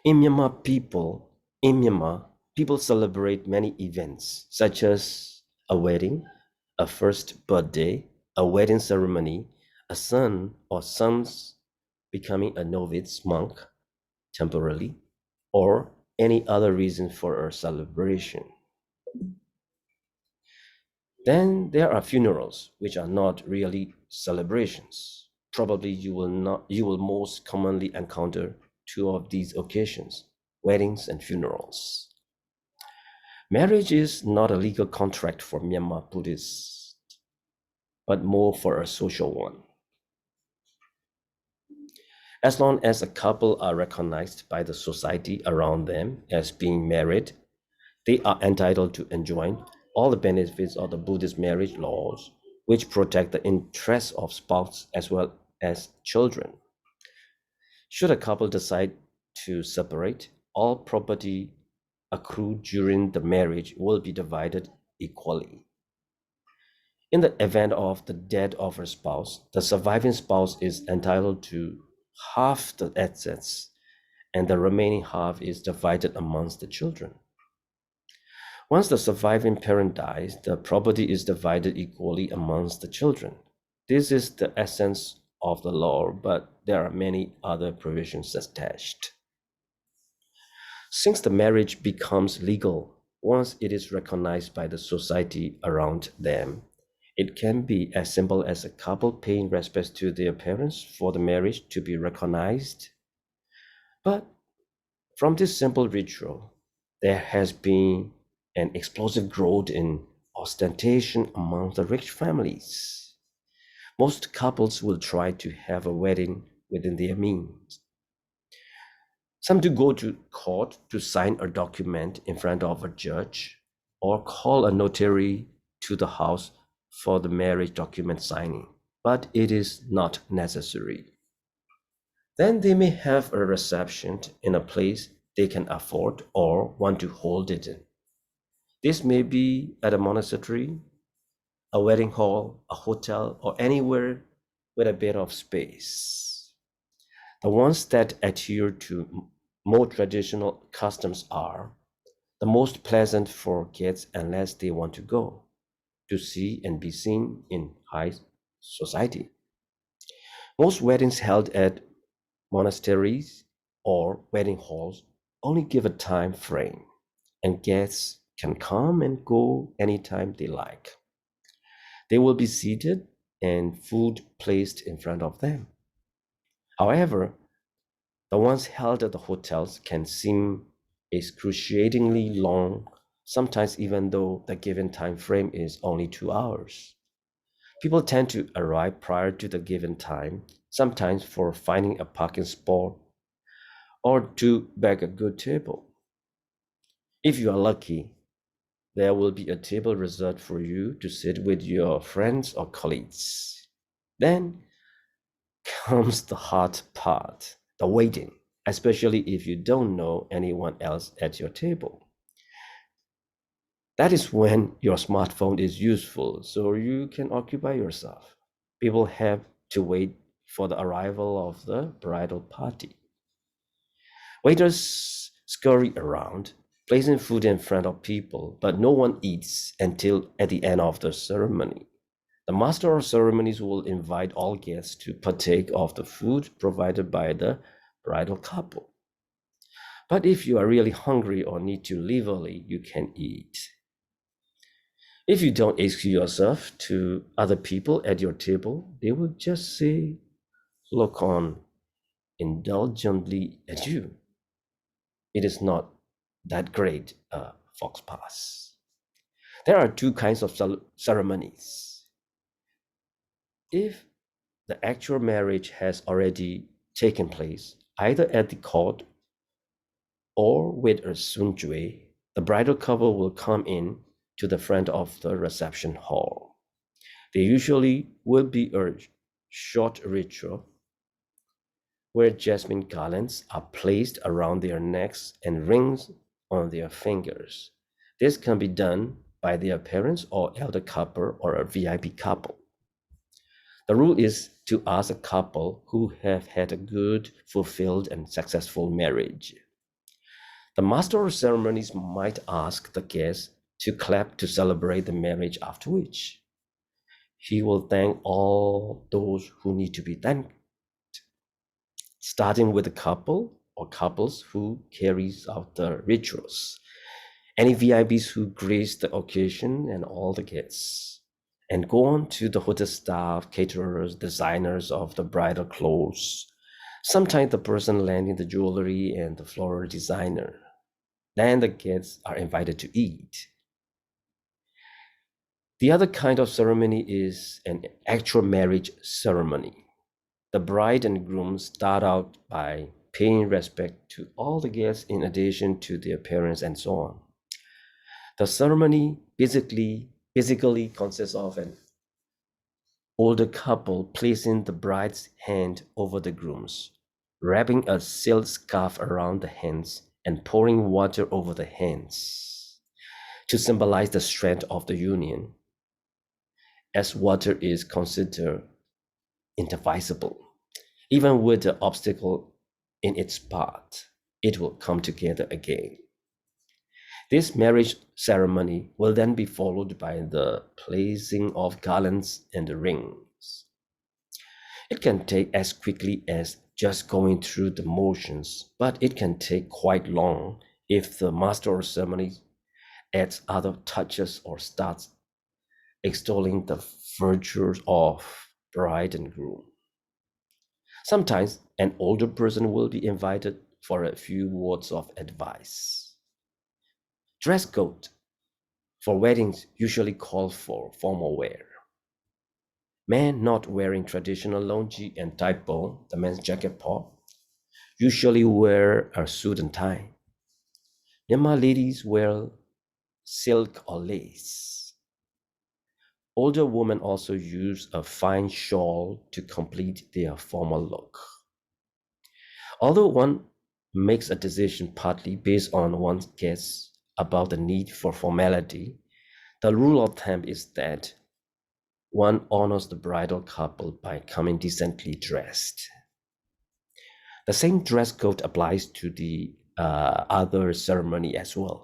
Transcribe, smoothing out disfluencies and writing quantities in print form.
In Myanmar, people celebrate many events such as a wedding, a first birthday, a wedding ceremony, a son or sons becoming a novice monk temporarily, or any other reason for a celebration. Then there are funerals, which are not really celebrations. Probably you will most commonly encounter two of these occasions, weddings and funerals. Marriage is not a legal contract for Myanmar Buddhists, but more for a social one. As long as a couple are recognized by the society around them as being married, they are entitled to enjoy all the benefits of the Buddhist marriage laws, which protect the interests of spouse as well as children. Should a couple decide to separate, all property accrued during the marriage will be divided equally. In the event of the death of a spouse, the surviving spouse is entitled to half the assets, and the remaining half is divided amongst the children. Once the surviving parent dies, the property is divided equally amongst the children. This is the essence of the law, but there are many other provisions attached. Since the marriage becomes legal once it is recognized by the society around them, it can be as simple as a couple paying respects to their parents for the marriage to be recognized. But from this simple ritual, there has been an explosive growth in ostentation among the rich families. Most couples will try to have a wedding within their means. Some do go to court to sign a document in front of a judge or call a notary to the house for the marriage document signing, but it is not necessary. Then they may have a reception in a place they can afford or want to hold it in. This may be at a monastery, a wedding hall, a hotel, or anywhere with a bit of space. The ones that adhere to more traditional customs are the most pleasant for guests unless they want to go to see and be seen in high society. Most weddings held at monasteries or wedding halls only give a time frame, and guests can come and go anytime they like. They will be seated and food placed in front of them. However, the ones held at the hotels can seem excruciatingly long, sometimes even though the given time frame is only 2 hours. People tend to arrive prior to the given time, sometimes for finding a parking spot or to beg a good table. If you are lucky, there will be a table reserved for you to sit with your friends or colleagues. Then comes the hard part, the waiting, especially if you don't know anyone else at your table. That is when your smartphone is useful, so you can occupy yourself. People have to wait for the arrival of the bridal party. Waiters scurry around, placing food in front of people, but no one eats until at the end of the ceremony. The master of ceremonies will invite all guests to partake of the food provided by the bridal couple. But if you are really hungry or need to leave early, you can eat. If you don't excuse yourself to other people at your table, they will just say, look on indulgently at you. It is not that great a fox pass. There are two kinds of ceremonies. If the actual marriage has already taken place, either at the court or with a sunjue, the bridal couple will come in to the front of the reception hall. There usually will be a short ritual where jasmine garlands are placed around their necks and rings on their fingers. This can be done by their parents or elder couple or a VIP couple. The rule is to ask a couple who have had a good, fulfilled, and successful marriage. The master of ceremonies might ask the guests to clap to celebrate the marriage, after which he will thank all those who need to be thanked, starting with the couple or couples who carries out the rituals, any VIPs who grace the occasion, and all the guests, and go on to the hotel staff, caterers, designers of the bridal clothes, sometimes the person landing the jewelry and the floral designer. Then the guests are invited to eat. The other kind of ceremony is an actual marriage ceremony. The bride and groom start out by paying respect to all the guests in addition to their parents and so on. The ceremony basically consists of an older couple placing the bride's hand over the groom's, wrapping a silk scarf around the hands and pouring water over the hands to symbolize the strength of the union, as water is considered indivisible. Even with the obstacle in its path, it will come together again. This marriage ceremony will then be followed by the placing of garlands and the rings. It can take as quickly as just going through the motions, but it can take quite long if the master of ceremonies adds other touches or starts extolling the virtues of bride and groom. Sometimes an older person will be invited for a few words of advice. Dress code for weddings usually call for formal wear. Men not wearing traditional longi and taipo, the men's jacket pot, usually wear a suit and tie. Myanmar ladies wear silk or lace. Older women also use a fine shawl to complete their formal look. Although one makes a decision partly based on one's guess about the need for formality, the rule of thumb is that one honors the bridal couple by coming decently dressed. The same dress code applies to the other ceremony as well.